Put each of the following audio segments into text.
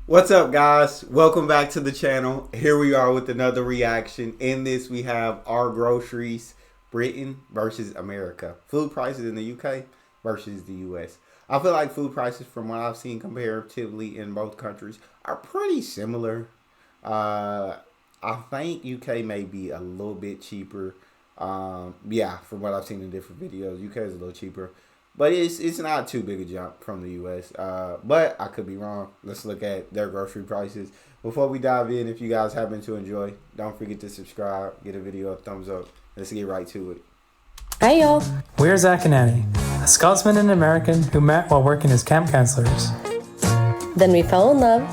What's up, guys? Welcome back to the channel. Here we are with another reaction. In this, we have our groceries, Britain versus America. Food prices in the UK versus the US. I feel like food prices, from what I've seen comparatively in both countries, are pretty similar. I think UK may be a little bit cheaper. Yeah, from what I've seen in different videos, UK is a little cheaper. But it's not too big a jump from the U.S. But I could be wrong. Let's look at their grocery prices. Before we dive in, if you guys happen to enjoy, don't forget to subscribe, get a video a thumbs up. Let's get right to it. Hey y'all. We're Zach and Annie, a Scotsman and American who met while working as camp counselors. Then we fell in love,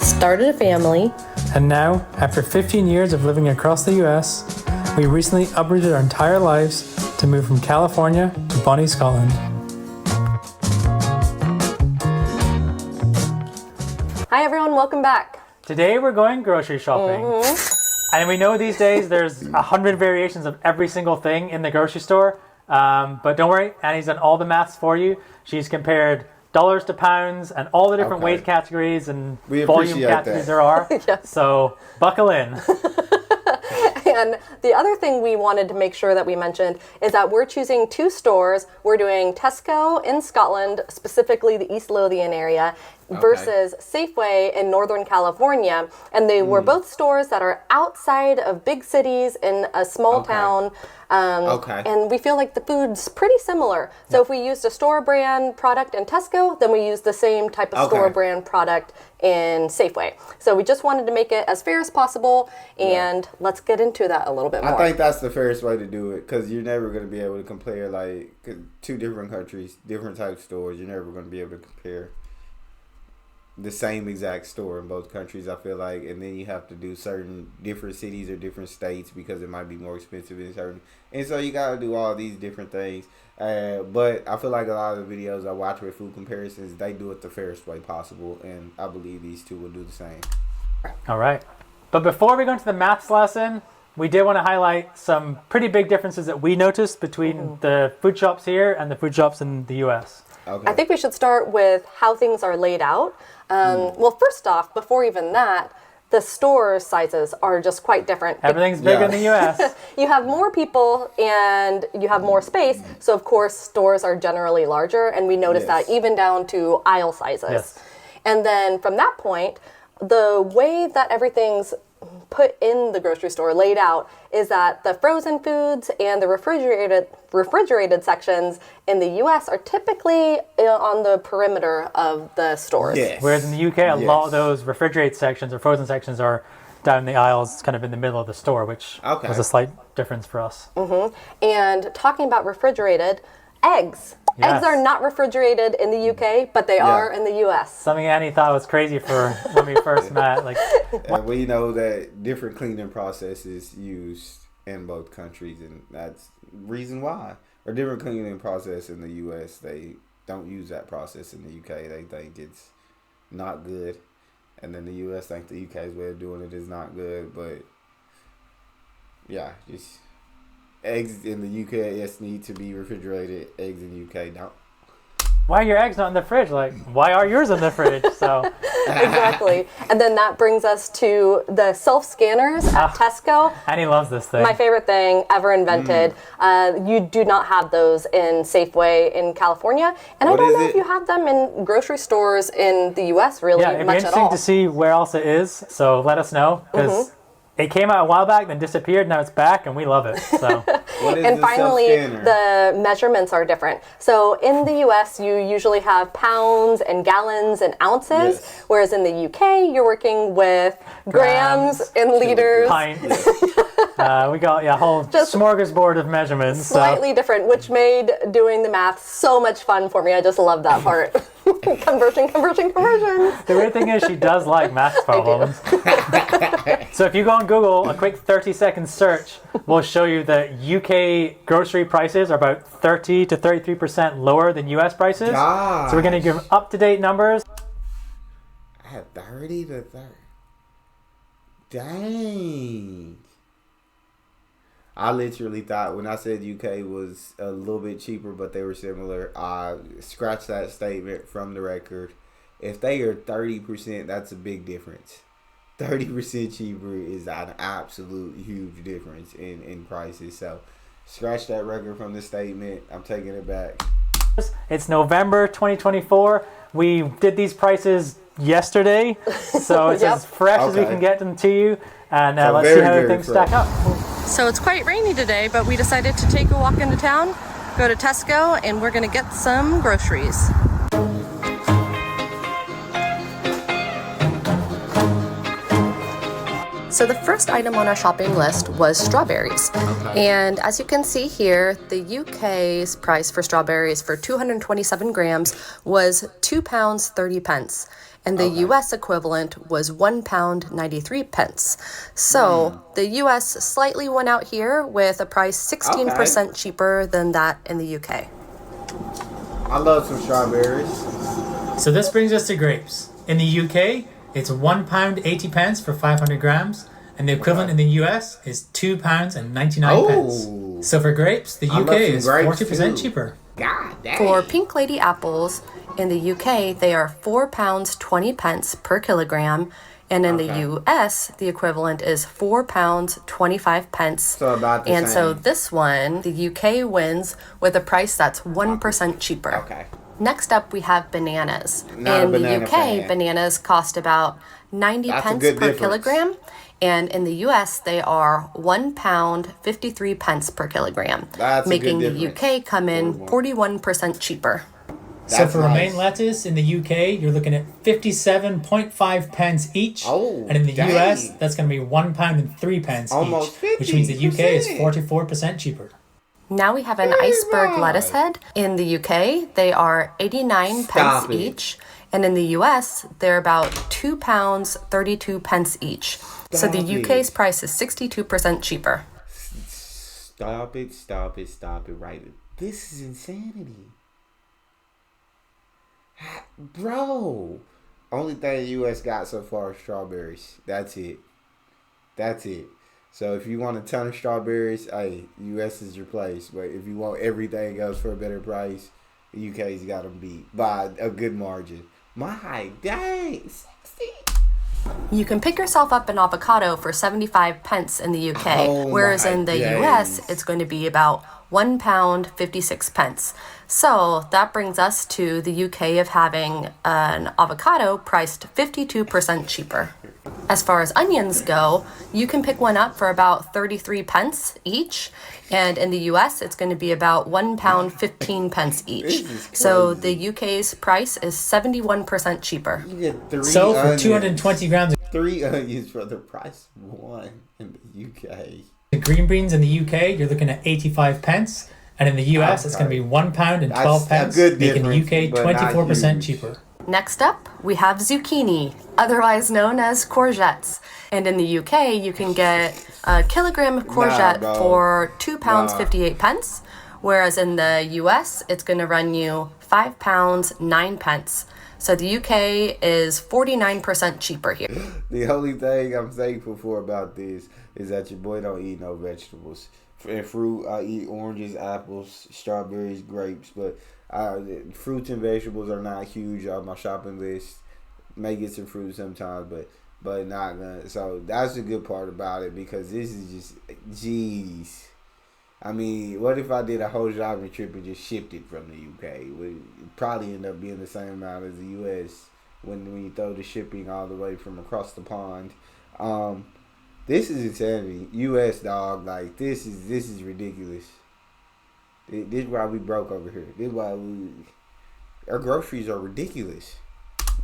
started a family. And now, after 15 years of living across the US, we recently uprooted our entire lives to move from California to Bonnie, Scotland. Hi everyone, welcome back. Today we're going grocery shopping. And we know these days there's 100 variations of every single thing in the grocery store. But don't worry, Annie's done all the maths for you. She's compared dollars to pounds and all the different weight categories and volume categories there are. Yes. So buckle in. And the other thing we wanted to make sure that we mentioned is that we're choosing two stores. We're doing Tesco in Scotland, specifically the East Lothian area, versus Safeway in Northern California. And they were both stores that are outside of big cities in a small town. And we feel like the food's pretty similar. So if we used a store brand product in Tesco, then we use the same type of store brand product in Safeway. So we just wanted to make it as fair as possible, and let's get into that a little bit more. I think that's the fairest way to do it, because you're never going to be able to compare like two different countries, different types of stores. You're never going to be able to compare the same exact store in both countries, I feel like, and then you have to do certain different cities or different states because it might be more expensive in certain, and so you got to do all these different things. But I feel like a lot of the videos I watch with food comparisons, they do it the fairest way possible, and I believe these two will do the same. All right. But before we go into the maths lesson, we did want to highlight some pretty big differences that we noticed between the food shops here and the food shops in the US. I think we should start with how things are laid out. Well, first off, before even that, the store sizes are just quite different. Everything's bigger in the US. You have more people and you have more space, so of course stores are generally larger, and we notice that even down to aisle sizes. And then from that point, the way that everything's put in the grocery store, laid out, is that the frozen foods and the refrigerated sections in the US are typically on the perimeter of the stores. Whereas in the UK, a lot of those refrigerated sections or frozen sections are down the aisles, kind of in the middle of the store, which was a slight difference for us. And talking about refrigerated, eggs. Eggs are not refrigerated in the UK, but they are in the US. Something Annie thought was crazy for when we first met. Like, we know that different cleaning processes used in both countries, and that's the reason why. Or different cleaning process in the US, they don't use that process in the UK. They think it's not good, and then the US think the UK's way of doing it is not good. But yeah, just eggs in the UK need to be refrigerated. Eggs in the UK don't. Why are your eggs not in the fridge? Like, why are yours in the fridge? So exactly. And then that brings us to the self-scanners at Tesco. Annie loves this thing. My favorite thing ever invented. You do not have those in Safeway in California. And I don't know if you have them in grocery stores in the US really much at all. Yeah, it'd be interesting to see where else it is. So let us know, because it came out a while back, then disappeared. Now it's back, and we love it. So. And finally, the measurements are different. So in the US, you usually have pounds and gallons and ounces, whereas in the UK, you're working with grams and liters. Pints. We got a whole smorgasbord of measurements. Slightly different, which made doing the math so much fun for me. I just love that part. Conversion. The weird thing is she does like math problems. So if you go on Google, a quick 30-second search will show you that UK grocery prices are about 30 to 33% lower than US prices. So we're going to give up-to-date numbers. I had 30 to 30. Dang. I literally thought when I said UK was a little bit cheaper, but they were similar, I scratched that statement from the record. if they are 30%, that's a big difference. 30% cheaper is an absolute huge difference in prices. So scratch that record from the statement. I'm taking it back. It's November 2024. We did these prices yesterday, so it's as fresh as we can get them to you. And let's see how things stack up. So it's quite rainy today, but we decided to take a walk into town, go to Tesco, and we're gonna get some groceries. So the first item on our shopping list was strawberries. And as you can see here, the UK's price for strawberries for 227 grams was £2.30. And the US equivalent was £1.93. So the US slightly won out here with a price 16% cheaper than that in the UK. I love some strawberries. So this brings us to grapes. In the UK, it's £1.80 for 500 grams, and the equivalent in the US is £2.99. So for grapes, the UK is 40% cheaper. God dang. For Pink Lady apples, in the UK, they are £4.20 per kilogram, and in the US, the equivalent is £4.25. So about the and same. so this one, the UK wins with a price that's 1% cheaper. Okay. Next up, we have bananas. Not a in the banana UK, fan. bananas cost about 90 That's a pence good per difference. kilogram. And in the US, they are £1.53 per kilogram, That's a making good the UK come in 41% cheaper. So for romaine lettuce in the UK, you're looking at 57.5 pence each. And in the US, that's going to be £1.03 Almost each, which means the UK is 50%. 44% cheaper. Now we have an iceberg lettuce head. In the UK, they are 89 pence each. And in the US, they're about £2.32 each. So the UK's price is 62% cheaper. Stop it right. This is insanity. Bro. Only thing the US got so far is strawberries. That's it. So if you want a ton of strawberries, hey, US is your place. But if you want everything else for a better price, the UK's got them beat by a good margin. My dang, 60. You can pick yourself up an avocado for 75 pence in the UK, whereas in the US, it's going to be about £1.56. So that brings us to the UK of having an avocado priced 52% cheaper. As far as onions go, you can pick one up for about 33 pence each. And in the US, it's going to be about £1.15 each. So the UK's price is 71% cheaper. You get 3 So for onions. 220 grams 3 onions for the price of 1 in the UK. of green beans in the UK, you're looking at 85 pence. And in the US, it's going to be £1.12, That's a good making the difference, UK but not 24% huge. cheaper. Next up, we have zucchini, otherwise known as courgettes. And in the UK, you can get a kilogram of courgette for £2.58, whereas in the US, it's going to run you £5.09. So the UK is 49% cheaper here. The only thing I'm thankful for about this is that your boy don't eat no vegetables. And fruit, I eat oranges, apples, strawberries, grapes, but fruits and vegetables are not huge on my shopping list. May get some fruit sometimes, but not gonna. So that's the good part about it, because this is just, jeez. I mean, what if I did a whole shopping trip and just shipped it from the UK? It would probably end up being the same amount as the US when you throw the shipping all the way from across the pond. This is insanity. US, dog, like this is ridiculous. This is why we broke over here. This is why our groceries are ridiculous.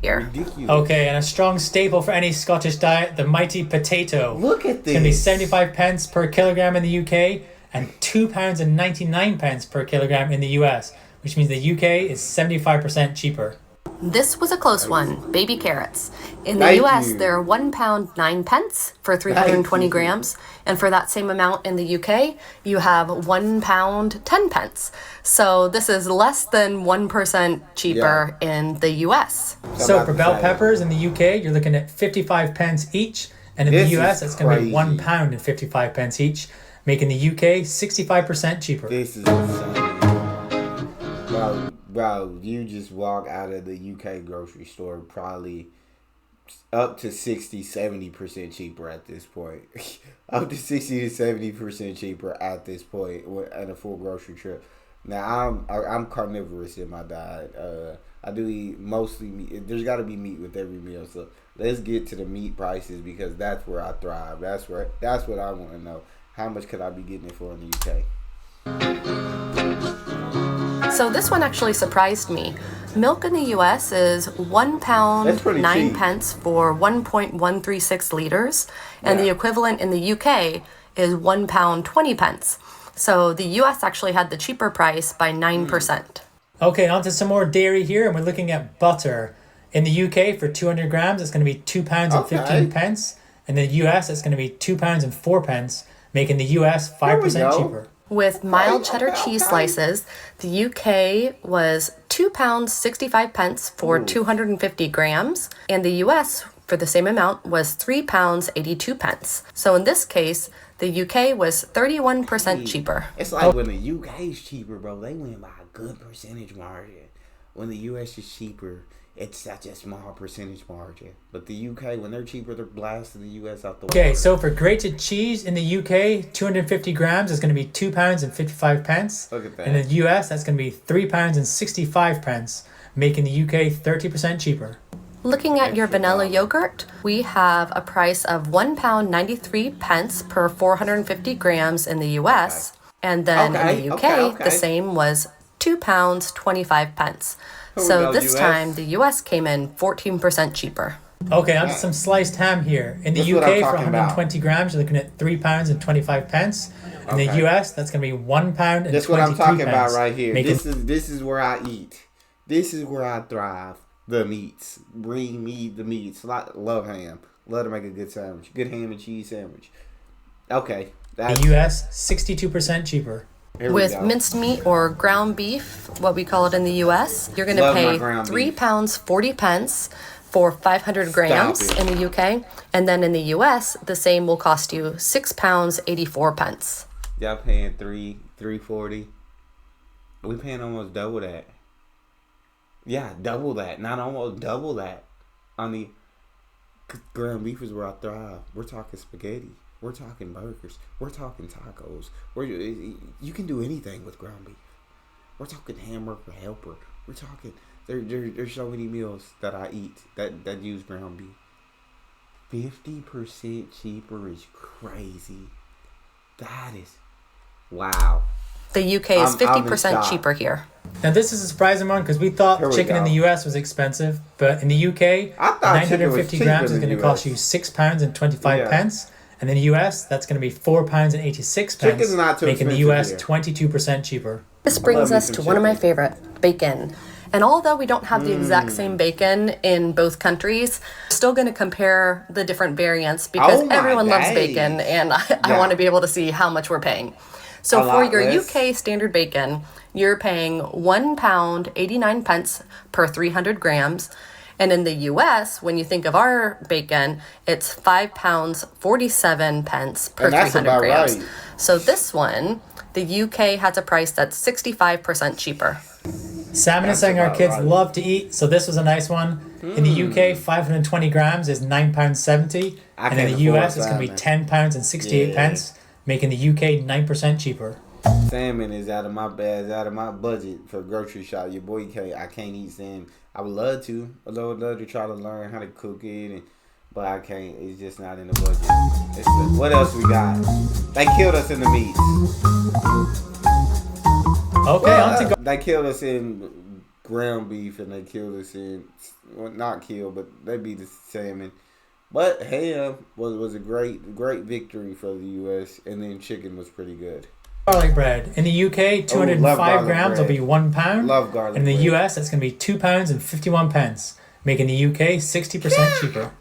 Here. Ridiculous. Okay, and a strong staple for any Scottish diet, the mighty potato. Look at It's going to be this. 75 pence per kilogram in the UK and £2.99 per kilogram in the US, which means the UK is 75% cheaper. This was a close one, baby carrots. In the Thank US, you. they're £1.09 for 320 grams. And for that same amount in the UK, you have £1.10. So this is less than 1% cheaper in the US. So for bell peppers in the UK, you're looking at 55 pence each. And in This the US, is it's going to be crazy. £1.55 each, making the UK 65% cheaper. This is insane. Bro, bro, you just walk out of the UK grocery store probably up to 60-70% cheaper at this point. Up to 60-70% cheaper at this point at a full grocery trip. Now I'm carnivorous in my diet. I do eat mostly meat. There's got to be meat with every meal. So let's get to the meat prices because that's where I thrive. That's what I want to know. How much could I be getting it for in the UK? So this one actually surprised me. Milk in the US is £1 9 cheap. pence for 1.136 liters, and the equivalent in the UK is £1 20 pence. So the US actually had the cheaper price by 9%. Okay, on to some more dairy here, and we're looking at butter. In the UK, for 200 grams, it's going to be £2 and 15 pence. In the US, it's going to be £2 and 4 pence, making the US 5% cheaper. With mild cheddar cheese slices, the UK was £2 65 pence for 250 grams, and the US for the same amount was £3 82 pence. So in this case, the UK was 31% cheaper. It's like when the UK is cheaper, bro, they win by a good percentage margin. When the US is cheaper, it's such a small percentage margin. But the UK, when they're cheaper, they're blasting the US out the water. Okay, so for grated cheese in the UK, 250 grams is going to be £2 and 55 pence. Look at that. In the US, that's going to be £3 and 65 pence, making the UK 30% cheaper. Looking at your vanilla yogurt, we have a price of £1 93 pence per 450 grams in the US. And then in the UK, the same was £2 25 pence. So this time, the US came in 14% cheaper. Okay, on to some sliced ham here. In the UK, for 120 grams, you're looking at £3 and 25 pence. In the US, that's going to be £1 and 23 pence. That's what I'm talking about right here. This is where I eat. This is where I thrive. The meats. Bring me the meats. Love ham. Love to make a good sandwich. Good ham and cheese sandwich. Okay. The US, 62% cheaper. With minced meat or ground beef, what we call it in the US, you're going to pay £3 40 pence for 500 grams in the UK. And then in the US, the same will cost you £6 84 pence. Y'all paying $3.40. We paying almost double that. Yeah, double that. Not almost double that. On the ground beef is where I thrive. We're talking spaghetti. We're talking burgers. We're talking tacos. You can do anything with ground beef. We're talking hamburger helper. We're talking. There's so many meals that I eat that use ground beef. 50% cheaper is crazy. That is wow. The UK is 50% cheaper here. Now this is a surprising one because we thought chicken in the US was expensive, but in the UK, 950 grams is going to cost you £6 and 25 pence, and in the US, that's going to be £4 and 86 pence, making the US 22% cheaper. This brings us to one of my favorite, bacon. And although we don't have the exact same bacon in both countries, we're still going to compare the different variants because everyone loves bacon, and I want to be able to see how much we're paying. So for your UK standard bacon, you're paying £1 89 pence per 300 grams. And in the US, when you think of our bacon, it's £5 47 pence per 300 grams. Right. So this one, the UK has a price that's 65% cheaper. Salmon is something our kids love to eat, so this was a nice one. In the UK, 520 grams is £9.70, and in the US, it's going to be £10 and 68 pence, making the UK 9% cheaper. Salmon is out of my budget for grocery shop. Your boy I can't eat salmon. I would love to. I would love to try to learn how to cook it, but I can't. It's just not in the budget. What else we got? They killed us in the meats. Okay, they killed us in ground beef, and they killed us in not killed, but they beat the salmon. But ham was a great victory for the U.S. and then chicken was pretty good. Garlic bread in the UK, 205 grams will be £1. Love garlic. In the bread. US, that's going to be £2 and 51 pence, making the UK 60% cheaper.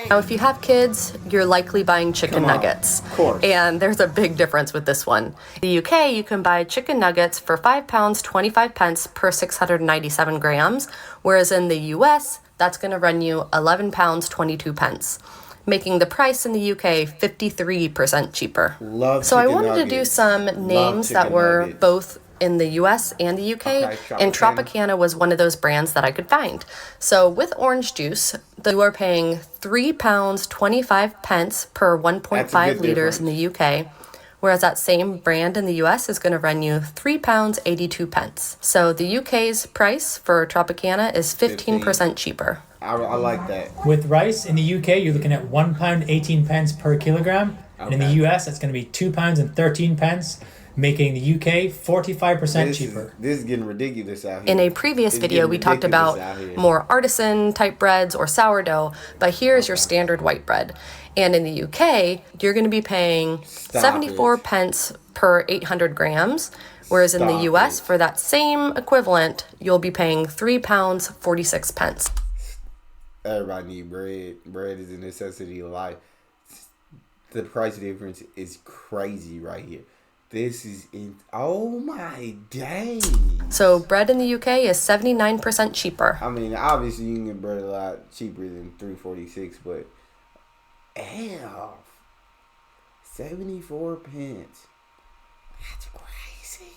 Now, if you have kids, you're likely buying chicken nuggets. Of course. And there's a big difference with this one. In the UK, you can buy chicken nuggets for £5 25 pence per 697 grams, whereas in the US, that's going to run you £11 22 pence, making the price in the UK 53% cheaper. Love so I chicken wanted nuggets. to do some names that were nuggets. both in the US and the UK, Okay, and Tropicana. Tropicana was one of those brands that I could find. So with orange juice, you are paying £3.25 per That's a 1.5 good liters in the UK, whereas that same brand in the US is going to run you £3.82. So the UK's price for Tropicana is 15% cheaper. I like that. With rice in the UK, you're looking at £1.18 per kilogram, and in the US, it's going to be £2.13, making the UK 45% cheaper. This is getting ridiculous out here. In a previous It's video, getting we talked ridiculous about out here. more artisan type breads or sourdough, but here's your standard white bread. And in the UK, you're going to be paying 74 pence per 800 grams, whereas in the US, for that same equivalent, you'll be paying £3.46. Everybody need bread. Bread is a necessity of life. The price difference is crazy right here. This is oh my days. So bread in the UK is 79% cheaper. I mean, obviously you can get bread a lot cheaper than $3.46, but 74 pence. That's crazy.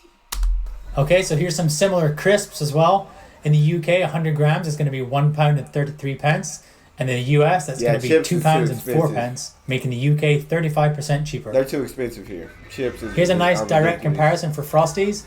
Okay, so here's some similar crisps as well. In the UK, 100 grams is going to be £1.33, and in the US, that's going to be £2.04, making the UK 35% cheaper. They're too expensive here. Chips is Here's a nice are direct ridiculous. comparison for Frosties.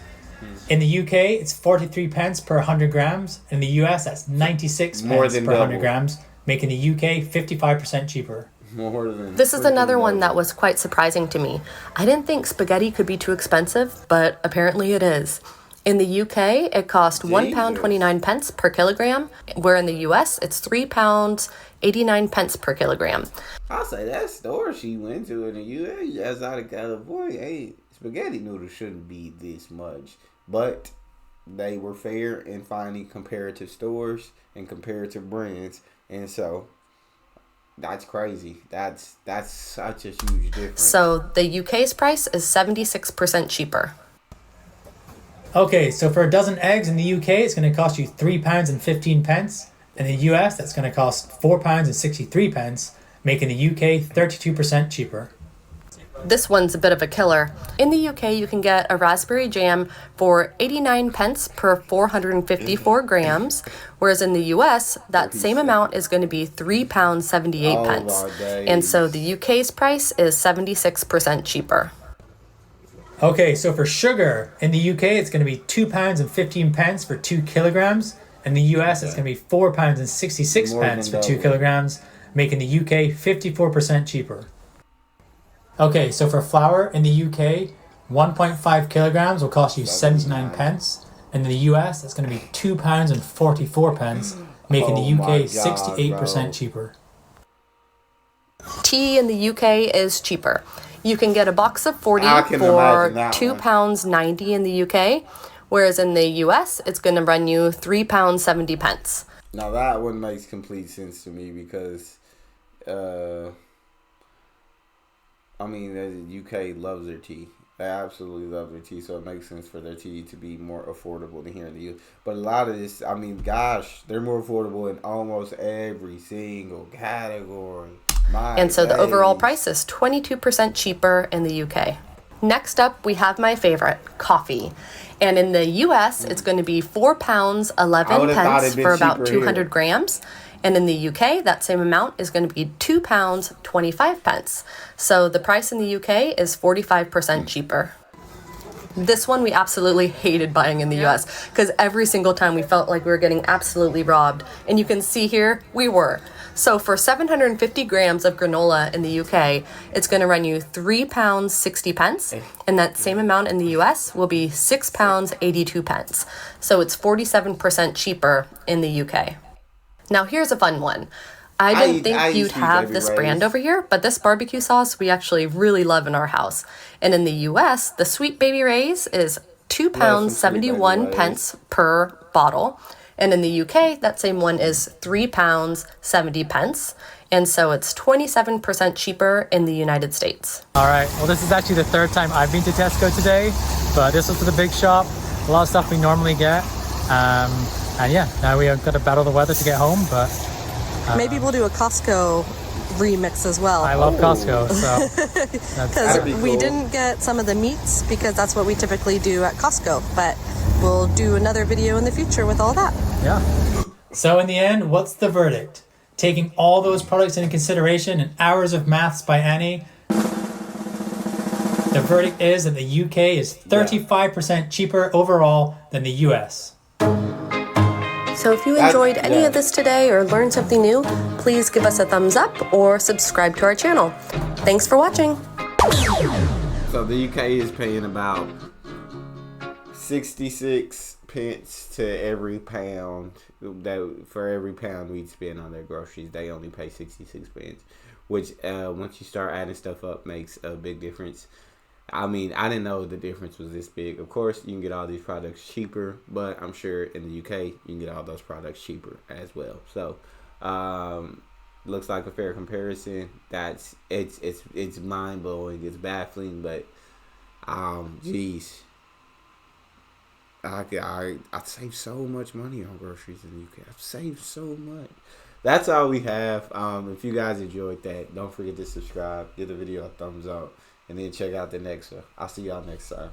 In the UK, it's 43 pence per 100 grams. In the US, that's 96 More pence than per 100 double. grams, making the UK 55% cheaper. More than This is another one that double. was quite surprising to me. I didn't think spaghetti could be too expensive, but apparently it is. In the UK, it cost £1.29 per kilogram, where in the US, it's £3.89 per kilogram. I'll say that store she went to in the U.S. outside of California, hey, spaghetti noodles shouldn't be this much. But they were fair in finding comparative stores and comparative brands. And so that's crazy. That's such a huge difference. So the UK's price is 76% cheaper. Okay, so for a dozen eggs in the UK, it's going to cost you £3.15. In the US, that's going to cost £4.63, making the UK 32% cheaper. This one's a bit of a killer. In the UK, you can get a raspberry jam for 89 pence per 454 grams, whereas in the US, that same amount is going to be £3.78. my days. And so the UK's price is 76% cheaper. Okay, so for sugar, in the UK, it's going to be £2.15 for 2 kilograms. In the US, it's going to be £4.66 More than for 2 double. kilograms, making the UK 54% cheaper. Okay, so for flour in the UK, 1.5 kilograms will cost you 79 pence. And in the US, it's going to be £2.44, making the Oh my UK God, 68% bro. cheaper. Tea in the UK is cheaper. You can get a box of 40 I can for imagine that £2.90 in the UK, whereas in the US, it's going to run you £3.70. Now that one makes complete sense to me because, I mean, the UK loves their tea. They absolutely love their tea, so it makes sense for their tea to be more affordable than here in the U.S. But a lot of this, I mean, gosh, they're more affordable in almost every single category. And so the overall price is 22% cheaper in the UK. Next up, we have my favorite, coffee. And in the US, it's going to be £4.11 for about 200 grams. And in the UK, that same amount is going to be £2.25. So the price in the UK is 45% cheaper. This one we absolutely hated buying in the US because every single time we felt like we were getting absolutely robbed. And you can see here, we were. So for 750 grams of granola in the UK, it's going to run you £3.60, and that same amount in the US will be £6.82. So it's 47% cheaper in the UK. Now here's a fun one. I didn't think used you'd to eat have Baby this Ray's. brand over here, but this barbecue sauce we actually really love in our house. And in the US, the Sweet Baby Ray's is £2.71 per bottle. And in the UK, that same one is £3.70. And so it's 27% cheaper in the United States. All right, well, this is actually the third time I've been to Tesco today, but this was the big shop. A lot of stuff we normally get. And yeah, now we have got to battle the weather to get home, but Maybe we'll do a Costco remix as well. I love Costco, so Because be we cool. didn't get some of the meats because that's what we typically do at Costco. But we'll do another video in the future with all that. yeah. So in the end, what's the verdict? Taking all those products into consideration and hours of maths by Annie, the verdict is that the UK is 35% cheaper overall than the US. So if you enjoyed any of this today or learned something new, please give us a thumbs up or subscribe to our channel. Thanks for watching. So the UK is paying about 66 pence to every pound. That for every pound we spend on their groceries, they only pay 66 pence. Which once you start adding stuff up, makes a big difference. I mean, I didn't know the difference was this big. Of course, you can get all these products cheaper, but I'm sure in the UK you can get all those products cheaper as well. So, looks like a fair comparison. It's mind blowing. It's baffling, but geez, I saved so much money on groceries in the UK. I've saved so much. That's all we have. If you guys enjoyed that, don't forget to subscribe, give the video a thumbs up, and then check out the next one. I'll see y'all next time.